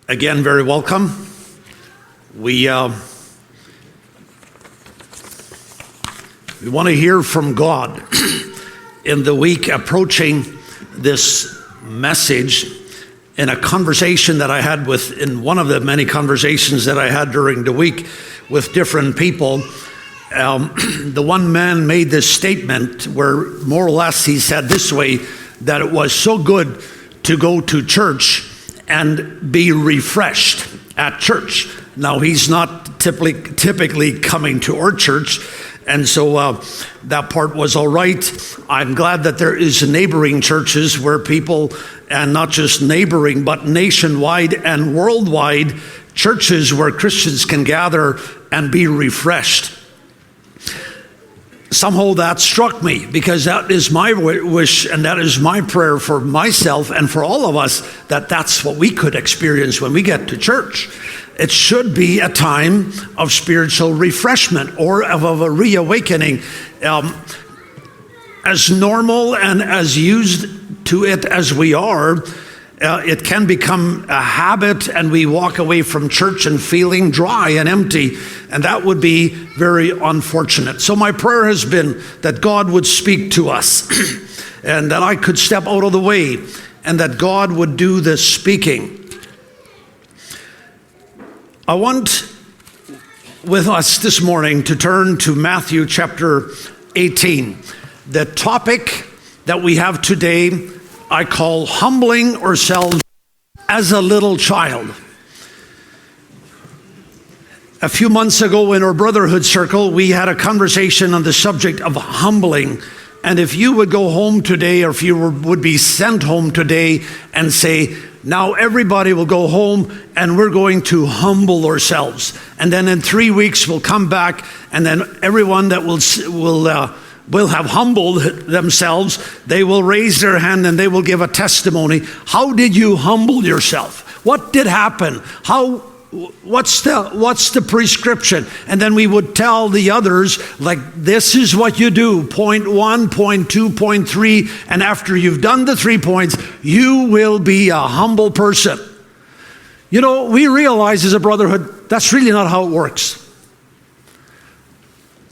Again, very welcome. We want to hear from God in the week approaching this message. In a conversation that I had in one of the many conversations that I had during the week with different people, the one man made this statement where more or less he said this way, that it was so good to go to church and be refreshed at church. Now, he's not typically coming to our church, and so that part was all right. I'm glad that there is neighboring churches where people, and not just neighboring, but nationwide and worldwide churches where Christians can gather and be refreshed. Somehow that struck me, because that is my wish and that is my prayer for myself and for all of us, that that's what we could experience when we get to church. It should be a time of spiritual refreshment or of a reawakening. As normal and as used to it as we are, it can become a habit and we walk away from church and feeling dry and empty, and that would be very unfortunate. So my prayer has been that God would speak to us and that I could step out of the way and that God would do the speaking. I want with us this morning to turn to Matthew chapter 18. The topic that we have today I call humbling ourselves as a little child. A few months ago in our brotherhood circle, we had a conversation on the subject of humbling. And if you would go home today, or if you would be sent home today and say, now everybody will go home and we're going to humble ourselves. And then in 3 weeks we'll come back, and then everyone that will have humbled themselves, they will raise their hand and they will give a testimony. How did you humble yourself? What did happen? What's the prescription? And then we would tell the others, like, this is what you do, point 1, point 2, point 3, and after you've done the 3 points, you will be a humble person. You know, we realize as a brotherhood, that's really not how it works.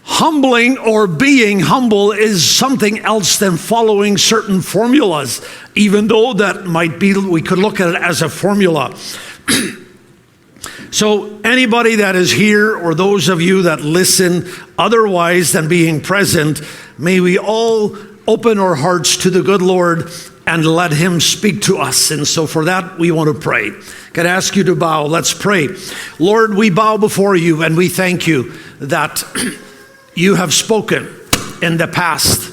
Humbling or being humble is something else than following certain formulas, even though that might be, we could look at it as a formula. So anybody that is here, or those of you that listen otherwise than being present, may we all open our hearts to the good Lord and let him speak to us. And so for that, we want to pray. Can I ask you to bow? Let's pray. Lord, we bow before you and we thank you that you have spoken in the past,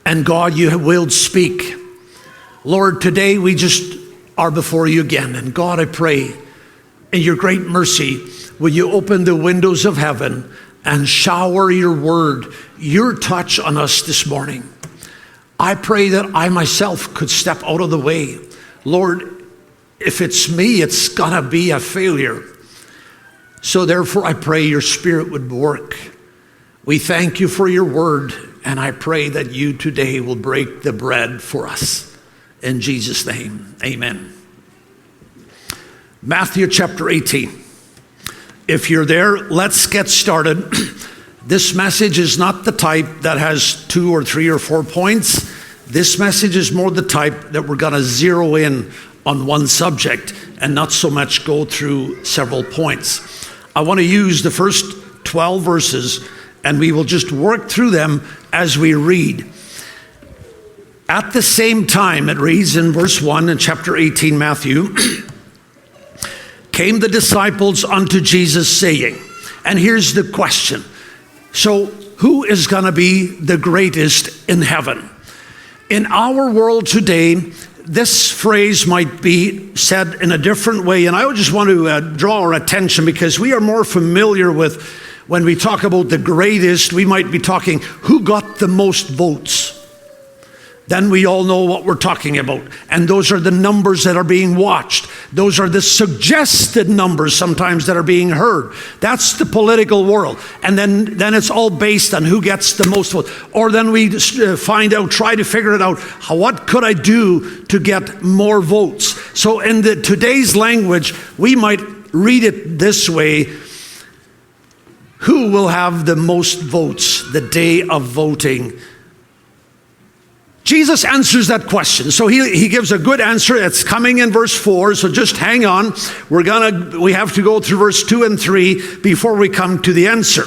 and God, you will speak. Lord, today we just are before you again, and God, I pray in your great mercy, will you open the windows of heaven and shower your word, your touch on us this morning. I pray that I myself could step out of the way. Lord, if it's me, it's gonna be a failure. So therefore, I pray your Spirit would work. We thank you for your word, and I pray that you today will break the bread for us. In Jesus' name, amen. Matthew chapter 18. If you're there, let's get started. This message is not the type that has 2 or 3 or 4 points. This message is more the type that we're gonna zero in on one subject and not so much go through several points. I want to use the first 12 verses, and we will just work through them as we read. At the same time, it reads in verse 1 in chapter 18, Matthew, came the disciples unto Jesus saying, and here's the question. So who is going to be the greatest in heaven? In our world today, this phrase might be said in a different way, and I just want to draw our attention, because we are more familiar with, when we talk about the greatest, we might be talking who got the most votes. Then we all know what we're talking about, and those are the numbers that are being watched. Those are the suggested numbers sometimes that are being heard. That's the political world. And then it's all based on who gets the most votes. Or then we find out, try to figure it out, what could I do to get more votes? So in today's language, we might read it this way: who will have the most votes the day of voting? Jesus answers that question. So he gives a good answer. It's coming in verse 4. So just hang on. We have to go through verse 2 and 3 before we come to the answer.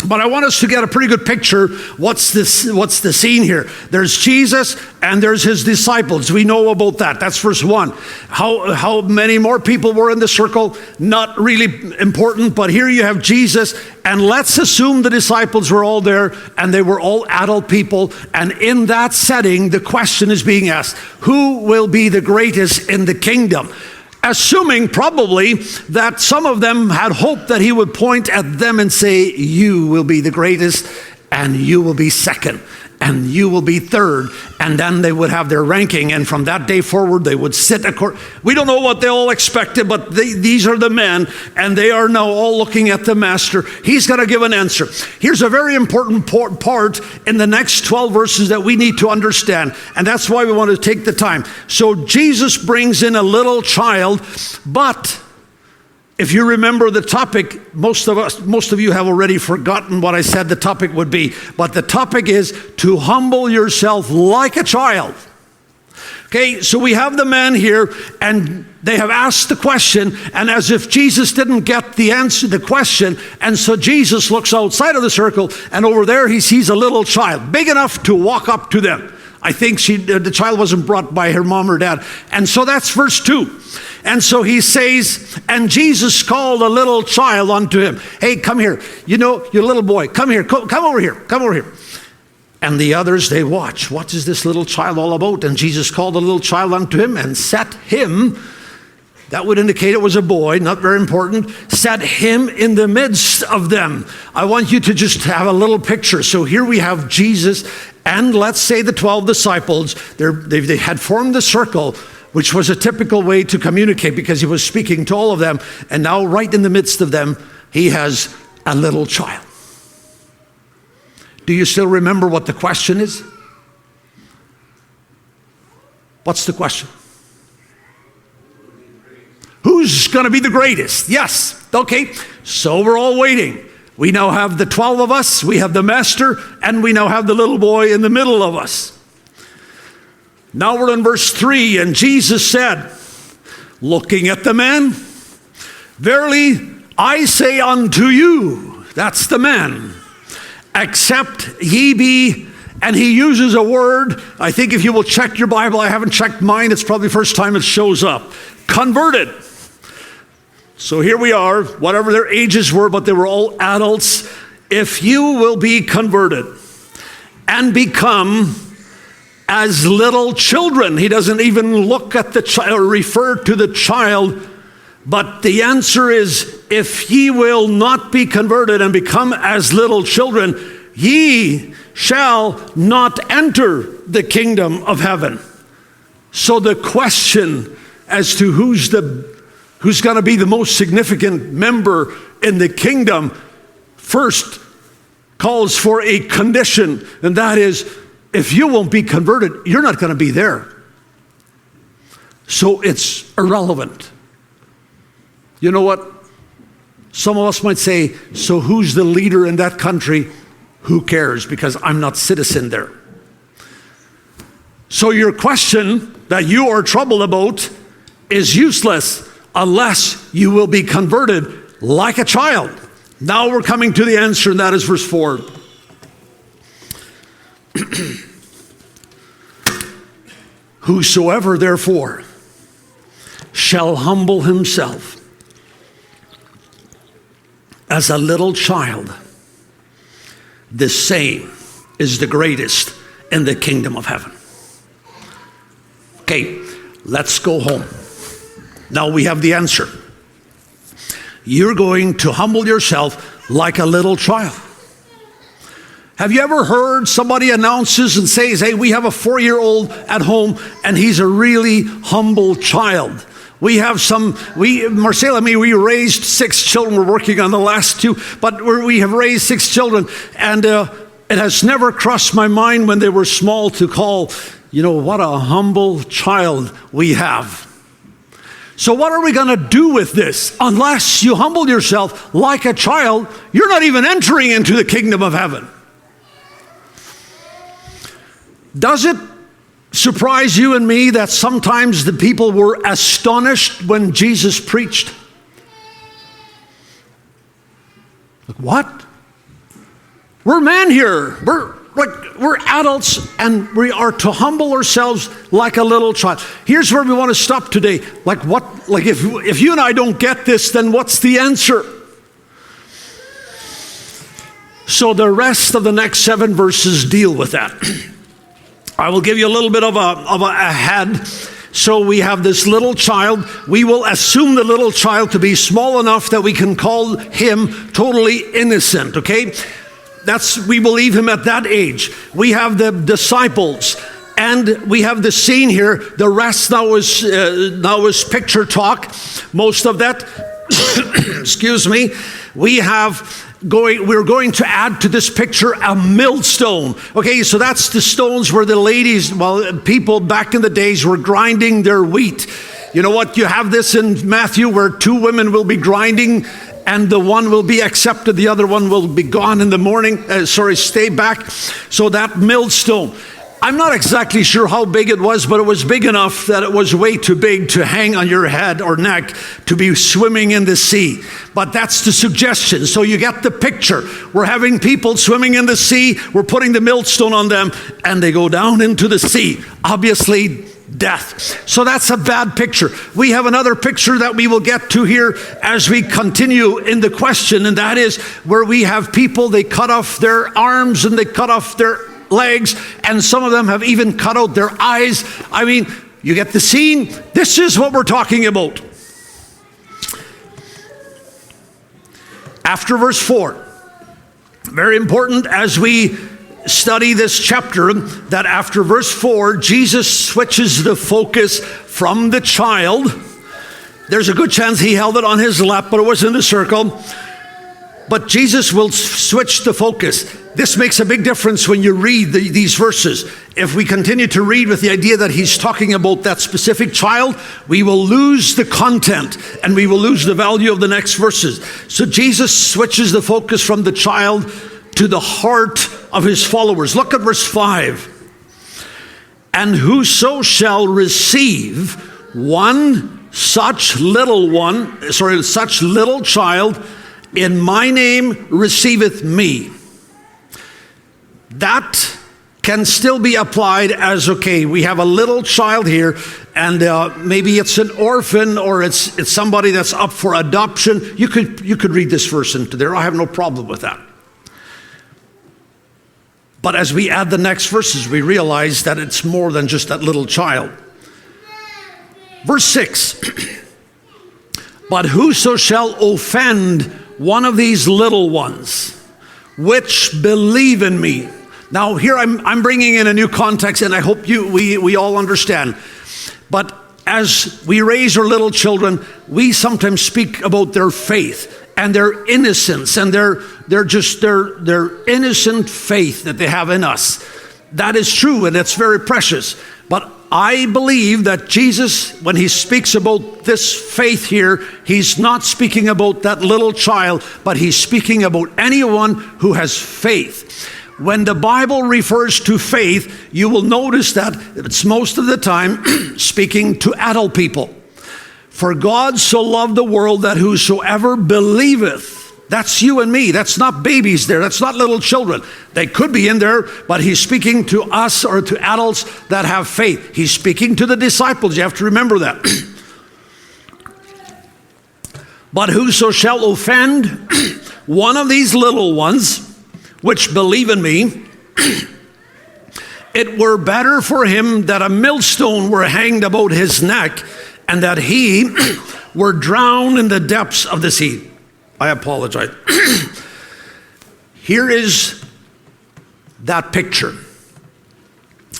But I want us to get a pretty good picture. What's the scene here? There's Jesus and there's his disciples. We know about that. That's verse 1. How many more people were in the circle? Not really important, but here you have Jesus, and let's assume the disciples were all there and they were all adult people. And in that setting, the question is being asked, who will be the greatest in the kingdom? Assuming probably that some of them had hoped that he would point at them and say, you will be the greatest, and you will be second, and you will be third. And then they would have their ranking, and from that day forward, they would sit. We don't know what they all expected, but these are the men, and they are now all looking at the master. He's going to give an answer. Here's a very important part in the next 12 verses that we need to understand, and that's why we want to take the time. So Jesus brings in a little child, but if you remember the topic, most of you have already forgotten what I said the topic would be. But the topic is to humble yourself like a child. Okay, so we have the man here, and they have asked the question, and as if Jesus didn't get the answer, the question, and so Jesus looks outside of the circle, and over there he sees a little child, big enough to walk up to them. I think the child wasn't brought by her mom or dad. And so that's verse 2. And so he says, and Jesus called a little child unto him. Hey, come here. You little boy, come here. Come over here. Come over here. And the others, they watch. What is this little child all about? And Jesus called a little child unto him and set him. That would indicate it was a boy, not very important. Set him in the midst of them. I want you to just have a little picture. So here we have Jesus and let's say the 12 disciples. They had formed the circle, which was a typical way to communicate because he was speaking to all of them. And now right in the midst of them, he has a little child. Do you still remember what the question is? What's the question? Who's going to be the greatest? Yes. Okay. So we're all waiting. We now have the 12 of us. We have the master, and we now have the little boy in the middle of us. Now we're in verse 3, and Jesus said, looking at the man, verily I say unto you, that's the man, except ye be, and he uses a word, I think if you will check your Bible, I haven't checked mine, it's probably the first time it shows up, converted. So here we are, whatever their ages were, but they were all adults. If you will be converted and become as little children, he doesn't even look at the child or refer to the child, but the answer is, if ye will not be converted and become as little children, ye shall not enter the kingdom of heaven. So the question as to who's going to be the most significant member in the kingdom first calls for a condition, and that is, if you won't be converted, you're not going to be there. So it's irrelevant. You know what? Some of us might say, so who's the leader in that country? Who cares? Because I'm not citizen there. So your question that you are troubled about is useless unless you will be converted like a child. Now we're coming to the answer, and that is verse 4. Whosoever therefore shall humble himself as a little child, the same is the greatest in the kingdom of heaven. Okay, let's go home. Now we have the answer. You're going to humble yourself like a little child. Have you ever heard somebody announces and says, hey, we have a 4-year-old at home and he's a really humble child? We have Marcela and me, we raised 6 children. We're working on the last 2, but we have raised 6 children. And it has never crossed my mind when they were small to call, what a humble child we have. So what are we going to do with this? Unless you humble yourself like a child, you're not even entering into the kingdom of heaven. Does it surprise you and me that sometimes the people were astonished when Jesus preached? Like, what? We're men here. We're adults, and we are to humble ourselves like a little child. Here's where we want to stop today. Like what? Like if you and I don't get this, then what's the answer? So the rest of the next 7 verses deal with that. I will give you a little bit of a head. So we have this little child. We will assume the little child to be small enough that we can call him totally innocent, okay? We believe him at that age. We have the disciples, and we have the scene here. The rest now is picture talk. Most of that, excuse me, we're going to add to this picture a millstone. Okay, so that's the stones where the people back in the days were grinding their wheat. You know what? You have this in Matthew where 2 women will be grinding, and the one will be accepted, the other one will be gone in the morning. Stay back. So that millstone. I'm not exactly sure how big it was, but it was big enough that it was way too big to hang on your head or neck to be swimming in the sea. But that's the suggestion. So you get the picture. We're having people swimming in the sea. We're putting the millstone on them, and they go down into the sea. Obviously, death. So that's a bad picture. We have another picture that we will get to here as we continue in the question, and that is where we have people, they cut off their arms and they cut off their legs, and some of them have even cut out their eyes. I mean, you get the scene. This is what we're talking about. After verse 4, very important as we study this chapter, that after verse 4, Jesus switches the focus from the child. There's a good chance he held it on his lap, but it was in the circle. But Jesus will switch the focus. This makes a big difference when you read these verses. If we continue to read with the idea that he's talking about that specific child, we will lose the content and we will lose the value of the next verses. So Jesus switches the focus from the child to the heart of his followers. Look at verse 5. And whoso shall receive such little child in my name receiveth me. That can still be applied as, okay, we have a little child here, and maybe it's an orphan or it's somebody that's up for adoption. You could read this verse into there. I have no problem with that. But as we add the next verses, we realize that it's more than just that little child. Verse 6. But whoso shall offend one of these little ones, which believe in me. Now here I'm bringing in a new context, and I hope we all understand. But as we raise our little children, we sometimes speak about their faith and their innocence and their innocent faith that they have in us. That is true, and it's very precious. But I believe that Jesus, when he speaks about this faith here, he's not speaking about that little child, but he's speaking about anyone who has faith. When the Bible refers to faith, you will notice that it's most of the time speaking to adult people. For God so loved the world that whosoever believeth. That's you and me. That's not babies there. That's not little children. They could be in there, but he's speaking to us or to adults that have faith. He's speaking to the disciples. You have to remember that. But whoso shall offend one of these little ones, which believe in me, it were better for him that a millstone were hanged about his neck, and that he were drowned in the depths of the sea. I apologize. Here is that picture.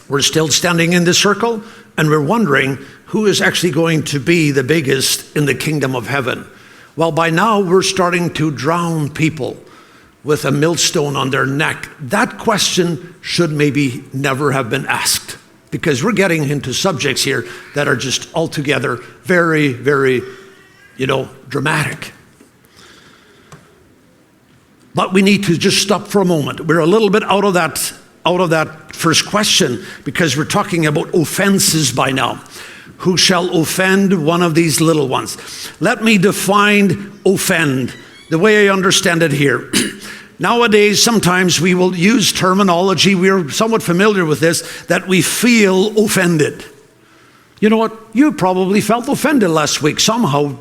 We're still standing in this circle, and we're wondering who is actually going to be the biggest in the kingdom of heaven. Well, by now we're starting to drown people with a millstone on their neck. That question should maybe never have been asked, because we're getting into subjects here that are just altogether very, very, dramatic. But we need to just stop for a moment. We're a little bit out of that first question, because we're talking about offenses by now. Who shall offend one of these little ones? Let me define offend the way I understand it here. Nowadays, sometimes we will use terminology, we're somewhat familiar with this, that we feel offended. You know what? You probably felt offended last week somehow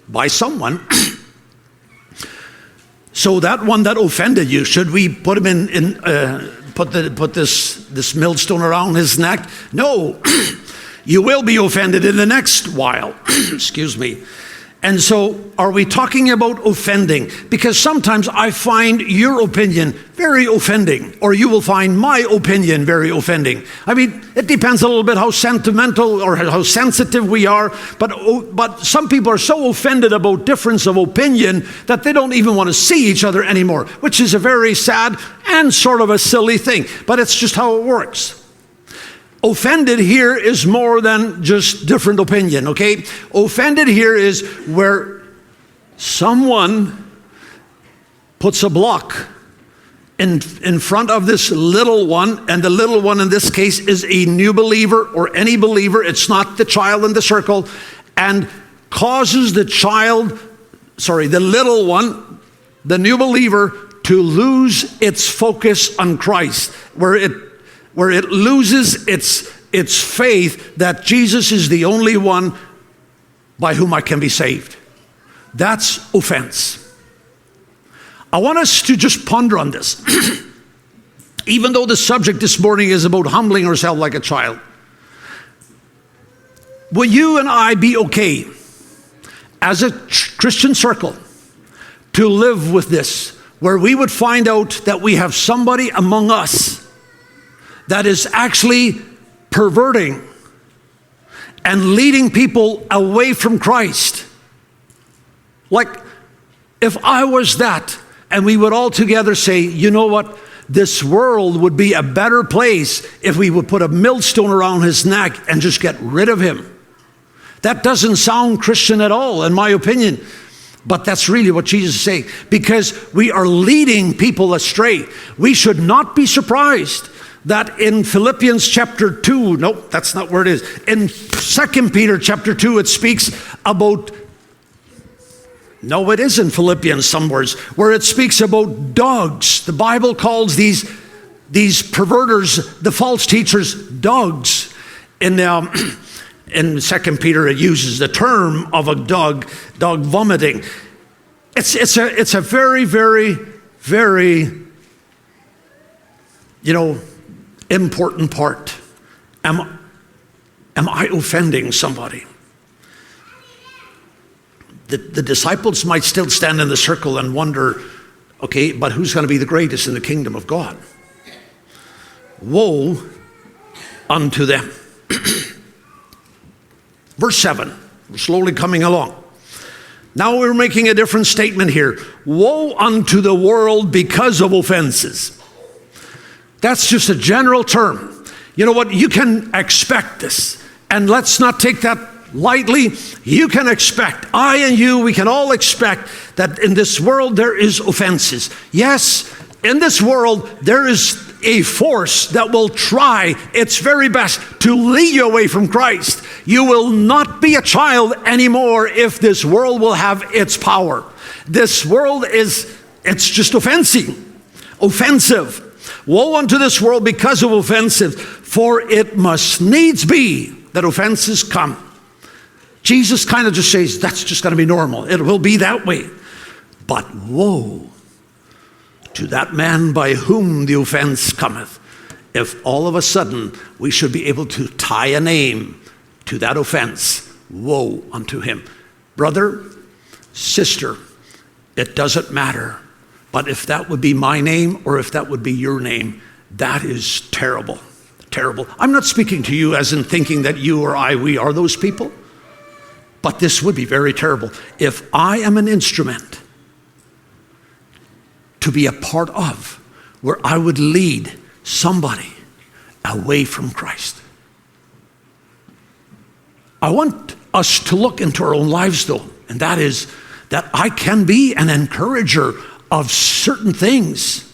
by someone. So that one that offended you, should we put him put this millstone around his neck? No. You will be offended in the next while. Excuse me. And so, are we talking about offending? Because sometimes I find your opinion very offending, or you will find my opinion very offending. I mean, it depends a little bit how sentimental or how sensitive we are, but some people are so offended about difference of opinion that they don't even want to see each other anymore, which is a very sad and sort of a silly thing, but it's just how it works. Offended here is more than just different opinion, okay? Offended here is where someone puts a block in front of this little one, and the little one in this case is a new believer or any believer. It's not the child in the circle, and causes the little one, the new believer, to lose its focus on Christ, where it loses its faith that Jesus is the only one by whom I can be saved. That's offense. I want us to just ponder on this. Even though the subject this morning is about humbling ourselves like a child, will you and I be okay as a Christian circle to live with this, where we would find out that we have somebody among us that is actually perverting and leading people away from Christ? Like, if I was that, and we would all together say, you know what, this world would be a better place if we would put a millstone around his neck and just get rid of him. That doesn't sound Christian at all, in my opinion. But that's really what Jesus is saying, because we are leading people astray. We should not be surprised that in Philippians chapter 2, nope, that's not where it is. In 2 Peter chapter 2, it speaks about, no, it is in Philippians somewhere, where it speaks about dogs. The Bible calls these perverters, the false teachers, dogs. In 2 Peter, it uses the term of a dog vomiting. It's a very, very, very, important part. Am I offending somebody? The disciples might still stand in the circle and wonder, okay, but who's going to be the greatest in the kingdom of God? Woe unto them. Verse 7, we're slowly coming along. Now we're making a different statement here. Woe unto the world because of offenses. That's just a general term. You know what? You can expect this. And let's not take that lightly. You can expect, I and you, we can all expect that in this world there is offenses. Yes, in this world there is a force that will try its very best to lead you away from Christ. You will not be a child anymore if this world will have its power. This world it's just offensive. Woe unto this world because of offenses, for it must needs be that offenses come. Jesus kind of just says, that's just going to be normal. It will be that way. But woe to that man by whom the offense cometh, if all of a sudden we should be able to tie a name to that offense. Woe unto him. Brother, sister, it doesn't matter. But if that would be my name or if that would be your name, That is terrible, terrible. I'm not speaking to you as in thinking that you or I, we are those people. But this would be very terrible. If I am an instrument to be a part of where I would lead somebody away from Christ. I want us to look into our own lives though, and that is that I can be an encourager of certain things.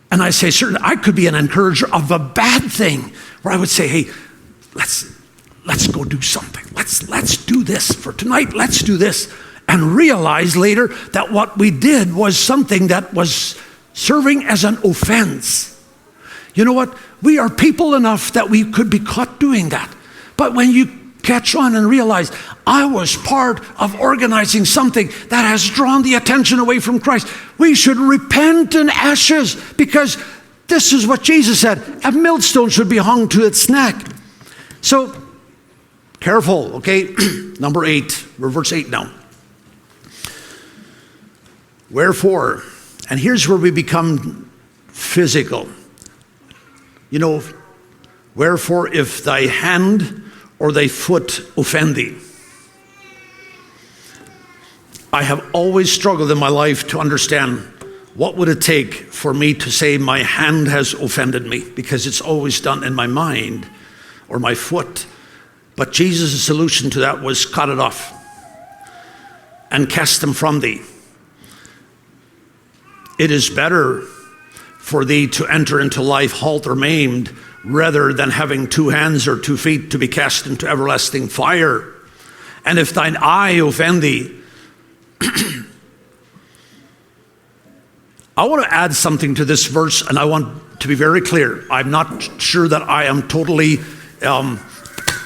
And I say certain, I could be an encourager of a bad thing where I would say, hey, let's go do something. Let's do this for tonight. Let's do this. And realize later that what we did was something that was serving as an offense. You know what? We are people enough that we could be caught doing that. But when you catch on and realize, I was part of organizing something that has drawn the attention away from Christ, we should repent in ashes, because this is what Jesus said, a millstone should be hung to its neck. So, careful, okay? Number 8, we're verse 8 now. Wherefore, and here's where we become physical. You know, wherefore if thy hand or thy foot offend thee. I have always struggled in my life to understand what would it take for me to say my hand has offended me, because it's always done in my mind or my foot. But Jesus' solution to that was cut it off and cast them from thee. It is better for thee to enter into life halt or maimed, rather than having 2 hands or 2 feet to be cast into everlasting fire. And if thine eye offend thee, I want to add something to this verse, and I want to be very clear. I'm not sure that I am totally, I'm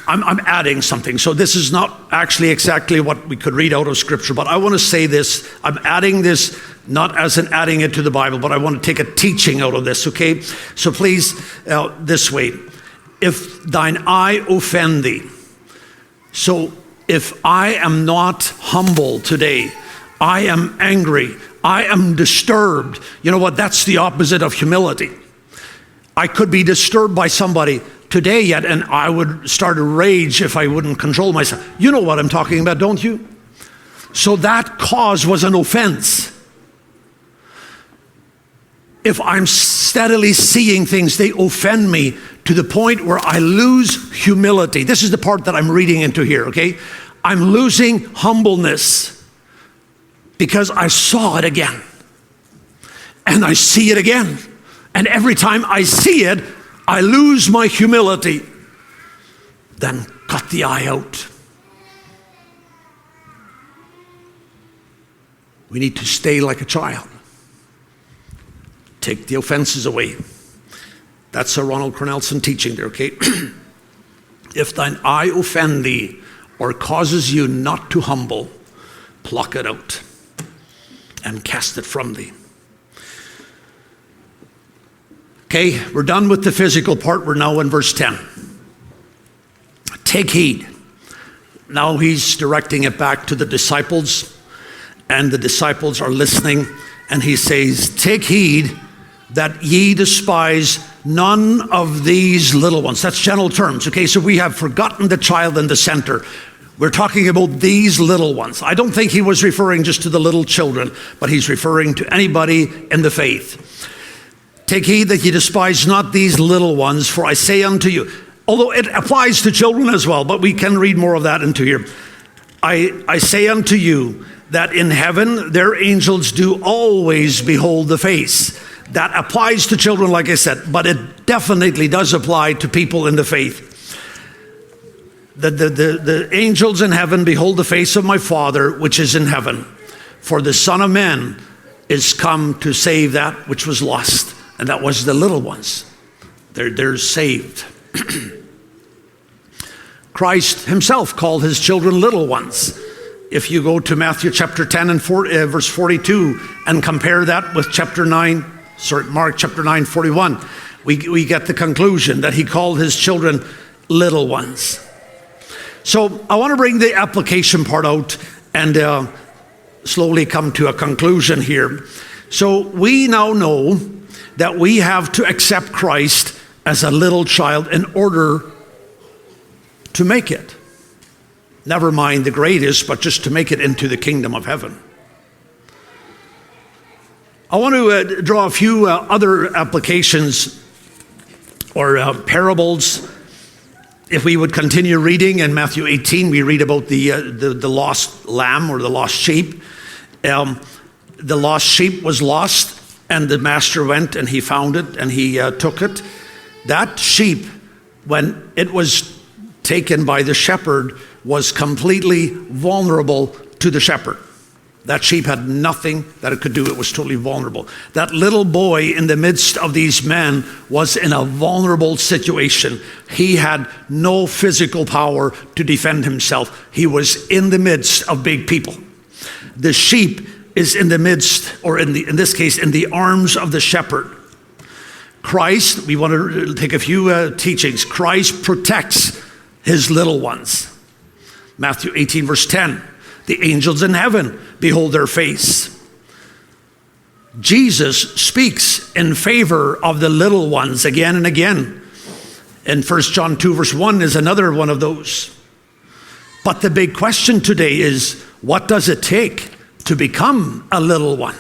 adding something. So this is not actually exactly what we could read out of Scripture, but I want to say this. I'm adding this not as in adding it to the Bible, but I want to take a teaching out of this, okay? So please, this way. If thine eye offend thee. So if I am not humble today, I am angry, I am disturbed. You know what? That's the opposite of humility. I could be disturbed by somebody today yet, and I would start a rage if I wouldn't control myself. You know what I'm talking about, don't you? So that cause was an offense. If I'm steadily seeing things, they offend me to the point where I lose humility. This is the part that I'm reading into here, okay? I'm losing humbleness because I saw it again. And I see it again. And every time I see it, I lose my humility. Then cut the eye out. We need to stay like a child. Take the offenses away. That's a Ronald Kornelsen teaching there, okay? If thine eye offend thee or causes you not to humble, pluck it out and cast it from thee. Okay, we're done with the physical part. We're now in verse 10. Take heed. Now he's directing it back to the disciples, and the disciples are listening, and he says, take heed that ye despise none of these little ones. That's general terms, okay? So we have forgotten the child in the center. We're talking about these little ones. I don't think he was referring just to the little children, but he's referring to anybody in the faith. Take heed that ye despise not these little ones, for I say unto you, although it applies to children as well, but we can read more of that into here. I say unto you that in heaven their angels do always behold the face. That applies to children, like I said, but it definitely does apply to people in the faith. The angels in heaven behold the face of my Father which is in heaven. For the Son of Man is come to save that which was lost. And that was the little ones. They're saved. Christ himself called his children little ones. If you go to Matthew chapter 10 and verse 42 and compare that with Mark chapter 9, 41, we get the conclusion that he called his children little ones. So I want to bring the application part out and slowly come to a conclusion here. So we now know that we have to accept Christ as a little child in order to make it. Never mind the greatest, but just to make it into the kingdom of heaven. I want to draw a few other applications or parables. If we would continue reading in Matthew 18, we read about the lost lamb or the lost sheep. The lost sheep was lost, and the master went and he found it and he took it. That sheep, when it was taken by the shepherd, was completely vulnerable to the shepherd. That sheep had nothing that it could do. It was totally vulnerable. That little boy in the midst of these men was in a vulnerable situation. He had no physical power to defend himself. He was in the midst of big people. The sheep is in the midst, or in this case, in the arms of the shepherd. Christ, we want to take a few teachings. Christ protects his little ones. Matthew 18, verse 10. The angels in heaven behold their face. Jesus speaks in favor of the little ones again and again. And 1 John 2, verse 1 is another one of those. But the big question today is, what does it take to become a little one?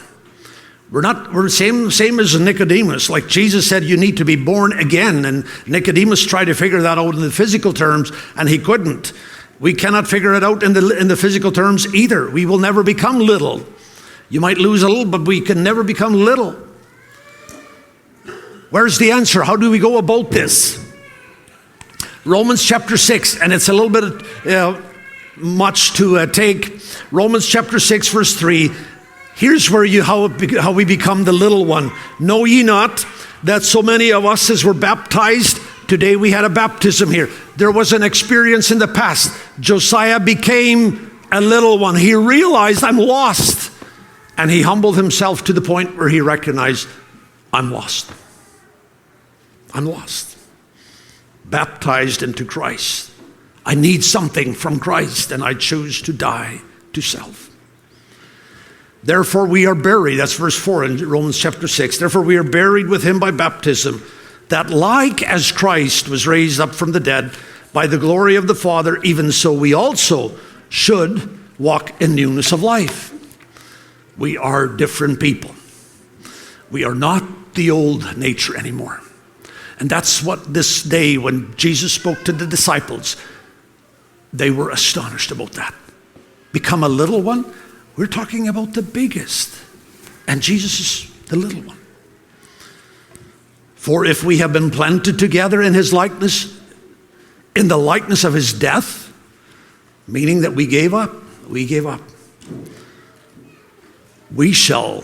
We're same as Nicodemus. Like Jesus said, you need to be born again. And Nicodemus tried to figure that out in the physical terms, and he couldn't. We cannot figure it out in the physical terms either. We will never become little. You might lose a little, but we can never become little. Where's the answer? How do we go about this? Romans chapter 6, and it's a little bit much to take. Romans chapter 6, verse 3. Here's where how we become the little one. Know ye not that so many of us as were baptized? Today we had a baptism here. There was an experience in the past. Josiah became a little one. He realized, I'm lost. And he humbled himself to the point where he recognized, I'm lost. I'm lost. Baptized into Christ. I need something from Christ, and I choose to die to self. Therefore we are buried. That's verse 4 in Romans chapter 6. Therefore we are buried with him by baptism, that like as Christ was raised up from the dead by the glory of the Father, even so we also should walk in newness of life. We are different people. We are not the old nature anymore. And that's what this day when Jesus spoke to the disciples, they were astonished about that. Become a little one? We're talking about the biggest. And Jesus is the little one. For if we have been planted together in his likeness, in the likeness of his death, meaning that we gave up, we shall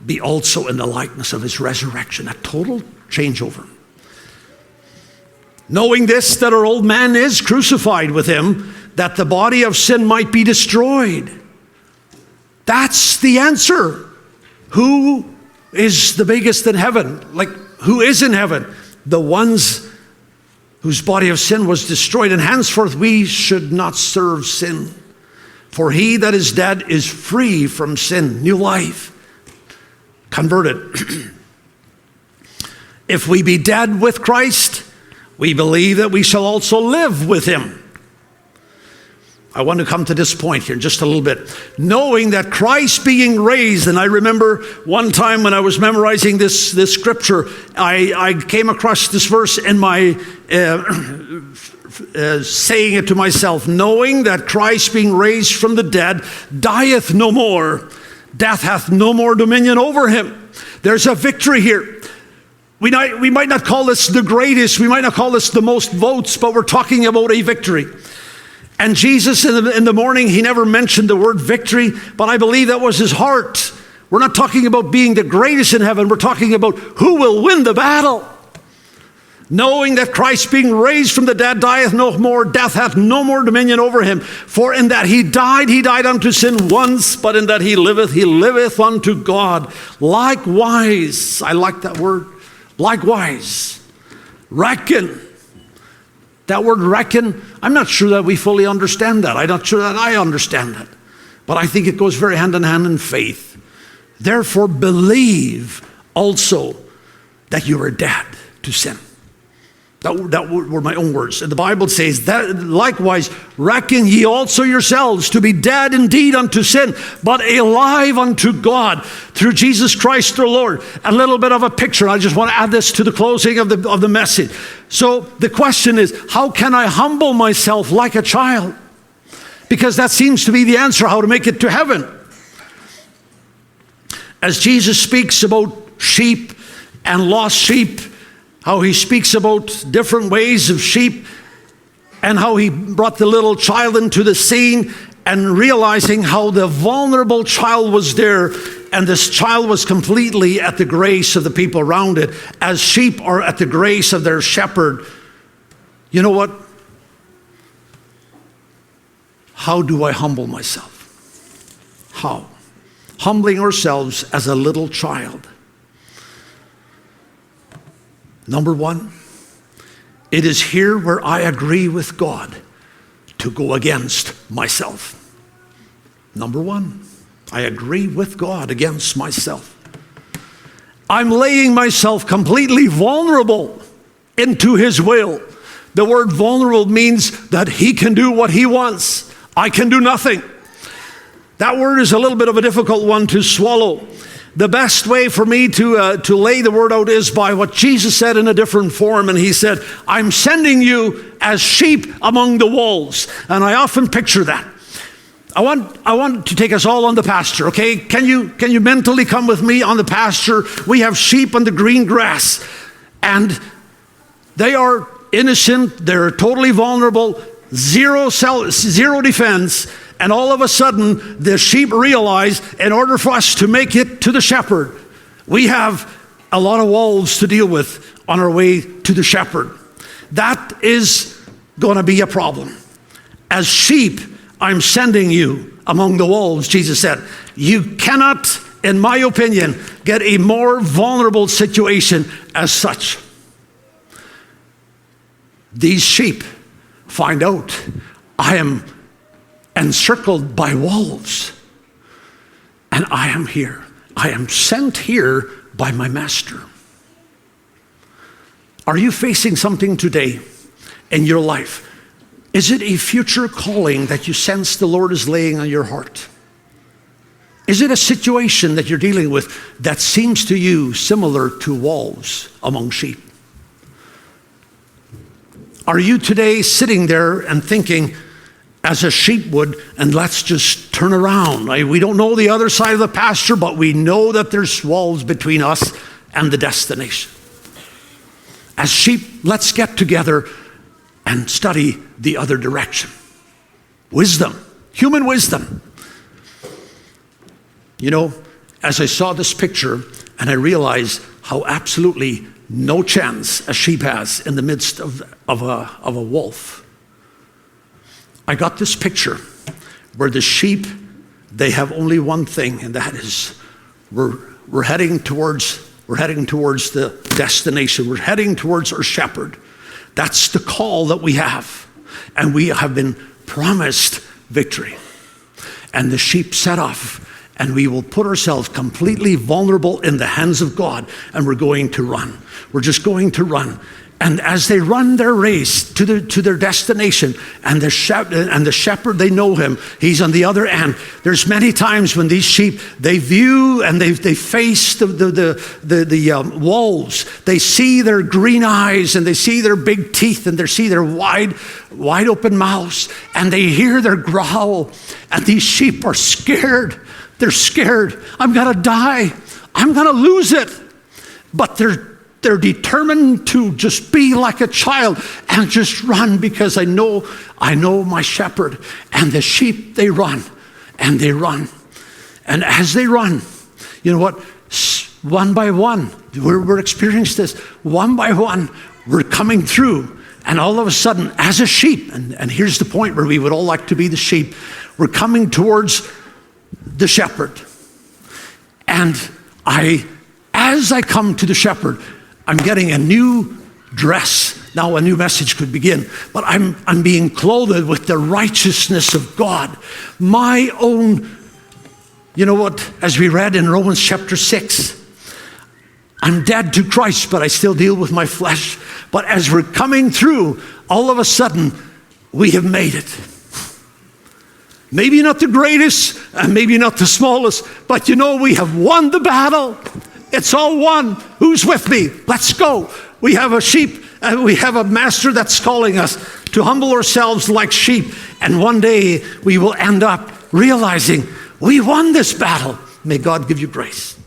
be also in the likeness of his resurrection, a total changeover. Knowing this, that our old man is crucified with him, that the body of sin might be destroyed. That's the answer. Who is the biggest in heaven? Like, who is in heaven? The ones whose body of sin was destroyed. And henceforth we should not serve sin. For he that is dead is free from sin. New life. Converted. If we be dead with Christ, we believe that we shall also live with him. I want to come to this point here in just a little bit. Knowing that Christ being raised, and I remember one time when I was memorizing this scripture, I came across this verse in my saying it to myself, knowing that Christ being raised from the dead dieth no more, death hath no more dominion over him. There's a victory here. We might not call this the greatest, we might not call this the most votes, but we're talking about a victory. And Jesus in the morning, he never mentioned the word victory, but I believe that was his heart. We're not talking about being the greatest in heaven. We're talking about who will win the battle. Knowing that Christ being raised from the dead dieth no more, death hath no more dominion over him. For in that he died unto sin once, but in that he liveth unto God. Likewise, I like that word, likewise, reckon. That word reckon, I'm not sure that we fully understand that. I'm not sure that I understand that. But I think it goes very hand in hand in faith. Therefore believe also that you are dead to sin. That were my own words. And the Bible says that likewise, reckon ye also yourselves to be dead indeed unto sin, but alive unto God through Jesus Christ our Lord. A little bit of a picture. I just want to add this to the closing of the message. So the question is, how can I humble myself like a child? Because that seems to be the answer, how to make it to heaven. As Jesus speaks about sheep and lost sheep, how he speaks about different ways of sheep, and how he brought the little child into the scene, and realizing how the vulnerable child was there, and this child was completely at the grace of the people around it, as sheep are at the grace of their shepherd. You know what? How do I humble myself? How? Humbling ourselves as a little child. Number one, it is here where I agree with God to go against myself. Number one, I agree with God against myself. I'm laying myself completely vulnerable into his will. The word vulnerable means that he can do what he wants. I can do nothing. That word is a little bit of a difficult one to swallow. The best way for me to lay the word out is by what Jesus said in a different form. And he said, I'm sending you as sheep among the wolves. And I often picture that. I want to take us all on the pasture, okay? Can you mentally come with me on the pasture? We have sheep on the green grass. And they are innocent. They're totally vulnerable. Zero defense. And all of a sudden, the sheep realize in order for us to make it to the shepherd, we have a lot of wolves to deal with on our way to the shepherd. That is going to be a problem. As sheep, I'm sending you among the wolves, Jesus said. You cannot, in my opinion, get a more vulnerable situation as such. These sheep find out I am encircled by wolves, and I am here. I am sent here by my master. Are you facing something today in your life? Is it a future calling that you sense the Lord is laying on your heart? Is it a situation that you're dealing with that seems to you similar to wolves among sheep? Are you today sitting there and thinking, as a sheep would, and let's just turn around? We don't know the other side of the pasture, but we know that there's wolves between us and the destination. As sheep, let's get together and study the other direction. Wisdom, human wisdom. You know, as I saw this picture and I realized how absolutely no chance a sheep has in the midst of a wolf, I got this picture where the sheep, they have only one thing, and that is we're heading towards the destination. We're heading towards our shepherd. That's the call that we have. And we have been promised victory. And the sheep set off, and we will put ourselves completely vulnerable in the hands of God, and we're going to run. We're just going to run. And as they run their race to their destination, and the shepherd, they know him. He's on the other end. There's many times when these sheep, they view and they face the wolves. They see their green eyes, and they see their big teeth, and they see their wide open mouths, and they hear their growl. And these sheep are scared. They're scared. I'm gonna die. I'm gonna lose it. But they're determined to just be like a child and just run, because I know my shepherd. And the sheep, they run and they run. And as they run, you know what? One by one, we're experiencing this. One by one, we're coming through. And all of a sudden, as a sheep, and here's the point where we would all like to be the sheep, we're coming towards the shepherd. And as I come to the shepherd, I'm getting a new dress. Now a new message could begin, but I'm being clothed with the righteousness of God. My own, you know what, as we read in Romans chapter 6, I'm dead to Christ, but I still deal with my flesh. But as we're coming through, all of a sudden, we have made it. Maybe not the greatest, and maybe not the smallest, but we have won the battle. It's all won. Who's with me? Let's go. We have a sheep, and we have a master that's calling us to humble ourselves like sheep. And one day we will end up realizing we won this battle. May God give you grace.